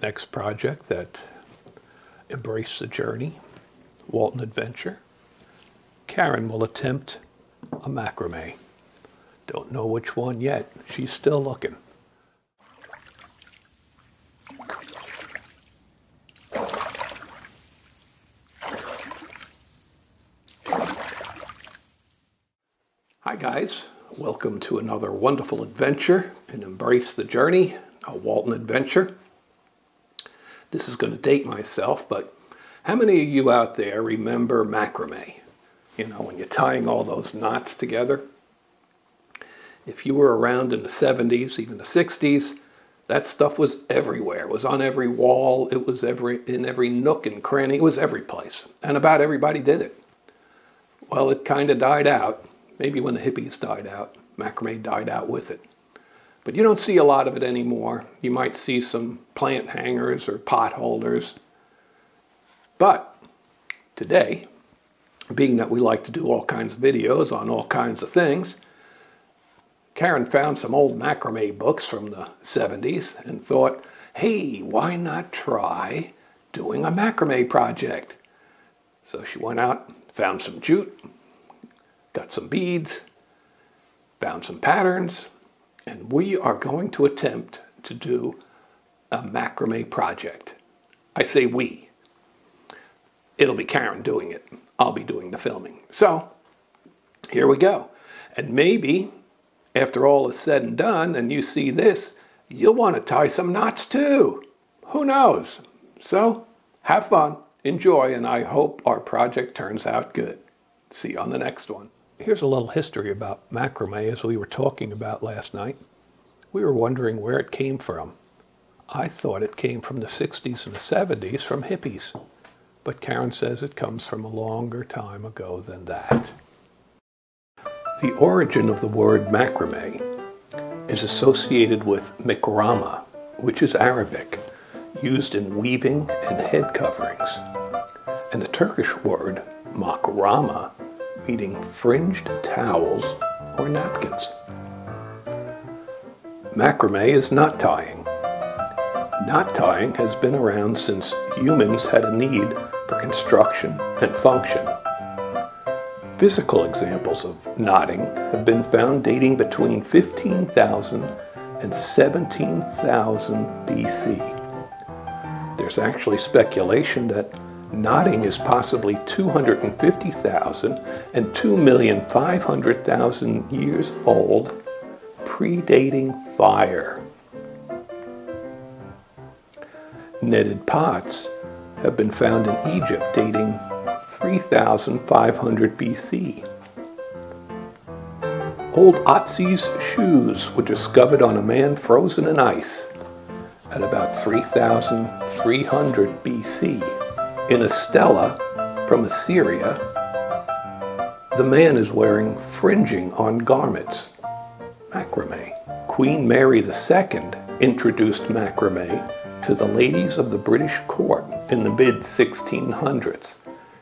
next project that embraced the journey, Walton Adventure. Karen will attempt a macrame. Don't know which one yet. She's still looking. Hi guys, welcome to another wonderful adventure and embrace the journey, a Walton Adventure. This is going to date myself, but how many of you out there remember macrame? You know, when you're tying all those knots together. If you were around in the 70s, even the 60s, that stuff was everywhere. It was on every wall, it was in every nook and cranny, it was every place. And about everybody did it. Well, it kind of died out. Maybe when the hippies died out, macrame died out with it. But you don't see a lot of it anymore. You might see some plant hangers or pot holders. But today, being that we like to do all kinds of videos on all kinds of things, Karen found some old macrame books from the 70s and thought, hey, why not try doing a macrame project? So she went out, found some jute, got some beads, found some patterns, and we are going to attempt to do a macrame project. I say we. It'll be Karen doing it. I'll be doing the filming. So, here we go. And maybe, after all is said and done, and you see this, you'll want to tie some knots too. Who knows? So, have fun, enjoy, and I hope our project turns out good. See you on the next one. Here's a little history about macrame as we were talking about last night. We were wondering where it came from. I thought it came from the 60s and the 70s from hippies. But Karen says it comes from a longer time ago than that. The origin of the word macrame is associated with Macrame, which is Arabic, used in weaving and head coverings. And the Turkish word Macrame, meaning fringed towels or napkins. Macrame is knot tying. Knot tying has been around since humans had a need for construction and function. Physical examples of knotting have been found dating between 15,000 and 17,000 BC. There's actually speculation that knotting is possibly 250,000 and 2,500,000 years old, predating fire. Netted pots have been found in Egypt dating 3,500 BC. Old Otzi's shoes were discovered on a man frozen in ice at about 3,300 BC. In a stela from Assyria, the man is wearing fringing on garments, macrame. Queen Mary II introduced macrame to the ladies of the British court in the mid-1600s.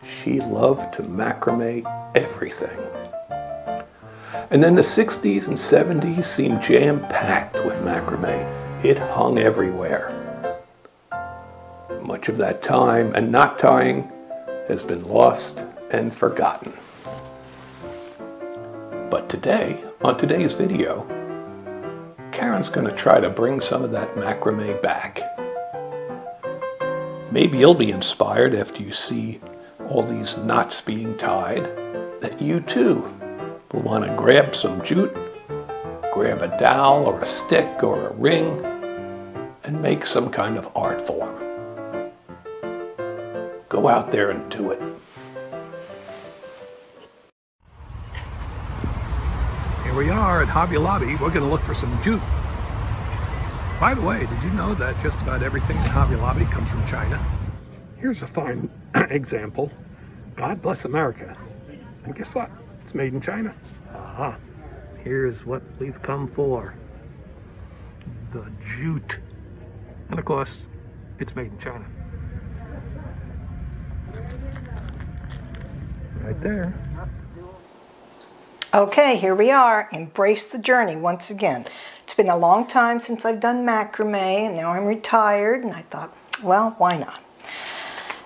She loved to macrame everything. And then the 60s and 70s seemed jam-packed with macrame. It hung everywhere. Much of that time and knot tying has been lost and forgotten. But today, on today's video, Karen's going to try to bring some of that macrame back. Maybe you'll be inspired after you see all these knots being tied that you too will want to grab some jute, grab a dowel or a stick or a ring, and make some kind of art form. Go out there and do it. Here we are at Hobby Lobby. We're going to look for some jute. By the way, did you know that just about everything in Hobby Lobby comes from China? Here's a fine example. God bless America. And guess what? It's made in China. Aha. Here's what we've come for. The jute. And of course, it's made in China. Right there. Okay, here we are. Embrace the journey once again It's been a long time since I've done macrame, and now I'm retired, and I thought, well, why not?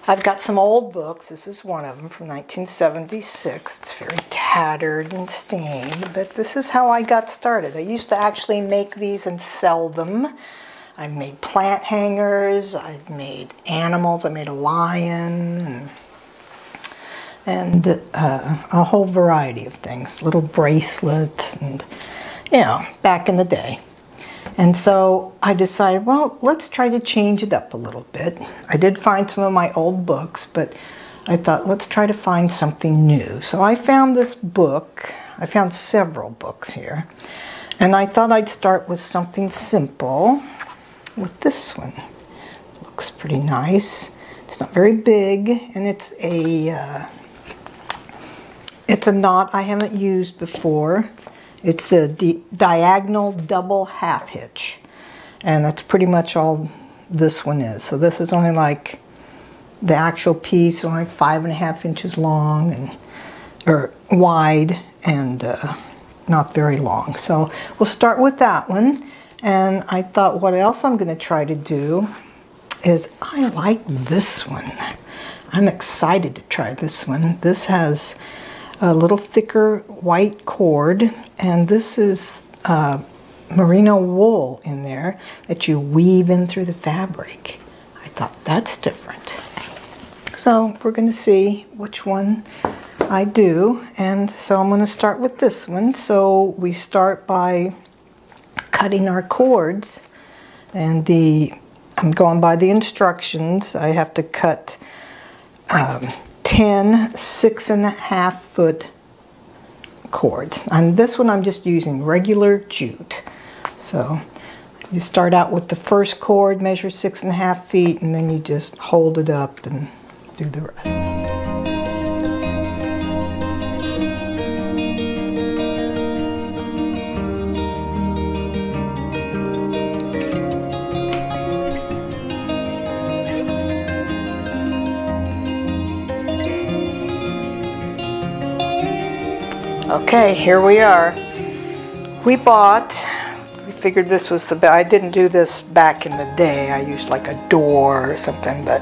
I've got some old books. This is one of them from 1976. It's very tattered and stained, but this is how I got started. I used to actually make these and sell them. I've made plant hangers, I've made animals, I made a lion, and a whole variety of things, little bracelets, and, you know, back in the day. And so I decided, well, let's try to change it up a little bit. I did find some of my old books, but I thought, let's try to find something new. So I found this book. I found several books here. And I thought I'd start with something simple, with this one. Looks pretty nice. It's not very big, and it's a knot I haven't used before. It's the diagonal double half hitch, and that's pretty much all this one is. So this is only like the actual piece, only like 5.5 inches long or wide, and not very long. So we'll start with that one. And I thought, what else I'm going to try to do is, I like this one. I'm excited to try this one. This has a little thicker white cord, and this is merino wool in there that you weave in through the fabric. I thought, that's different. So we're going to see which one I do, and so I'm going to start with this one. So we start by cutting our cords, and I'm going by the instructions. I have to cut 10 6.5 foot cords. On this one I'm just using regular jute. So you start out with the first cord, measure 6.5 feet, and then you just hold it up and do the rest. Okay, here we are. We figured this was I didn't do this back in the day. I used like a door or something, but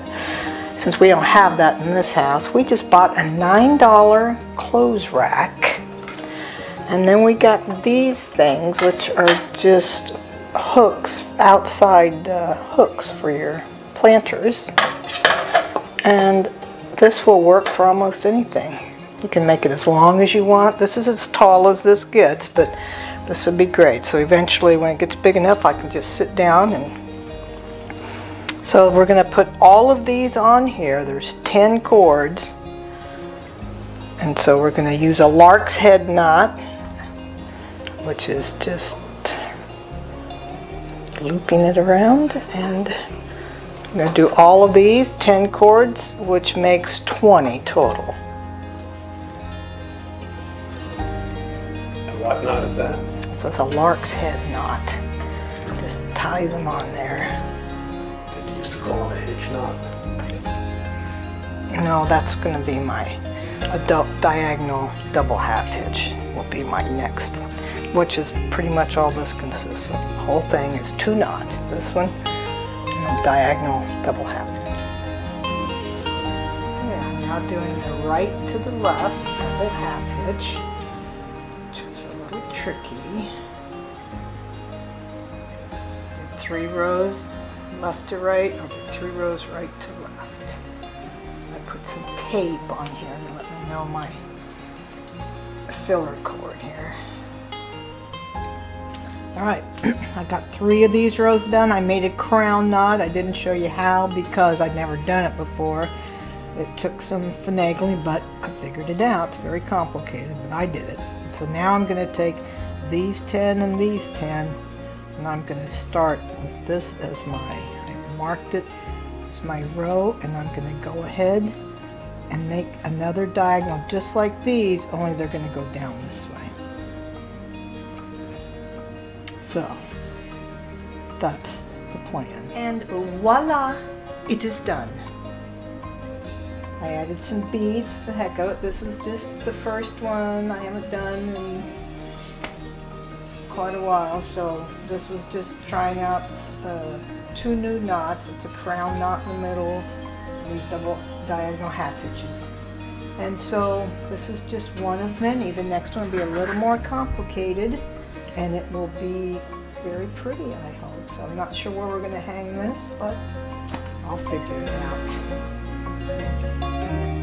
since we don't have that in this house, we just bought a $9 clothes rack. And then we got these things, which are just hooks, outside hooks for your planters. And this will work for almost anything. You can make it as long as you want. This is as tall as this gets, but this would be great. So eventually, when it gets big enough, I can just sit down. And so we're going to put all of these on here. There's 10 cords. And so we're going to use a lark's head knot, which is just looping it around. And I'm going to do all of these 10 cords, which makes 20 total. What knot is that? So it's a lark's head knot. Just ties them on there. Did you used to call it a hitch knot? No, that's going to be my diagonal double half hitch. Will be my next one, which is pretty much all this consists of. The whole thing is 2 knots. This one and a diagonal double half hitch. Yeah, now doing the right to the left double half hitch. Tricky. 3 rows left to right. I'll do 3 rows right to left. I put some tape on here to let me know my filler cord here. Alright, I got 3 of these rows done. I made a crown knot. I didn't show you how because I'd never done it before. It took some finagling, but I figured it out. It's very complicated, but I did it. So now I'm going to take these 10 and these 10, and I'm going to start with this as I marked it as my row, and I'm going to go ahead and make another diagonal just like these, only they're going to go down this way. So that's the plan. And voila, it is done. I added some beads for the heck of it. This was just the first one I haven't done in quite a while, so this was just trying out 2 new knots. It's a crown knot in the middle, and these double diagonal half hitches. And so this is just one of many. The next one will be a little more complicated, and it will be very pretty, I hope. So I'm not sure where we're going to hang this, but I'll figure it out.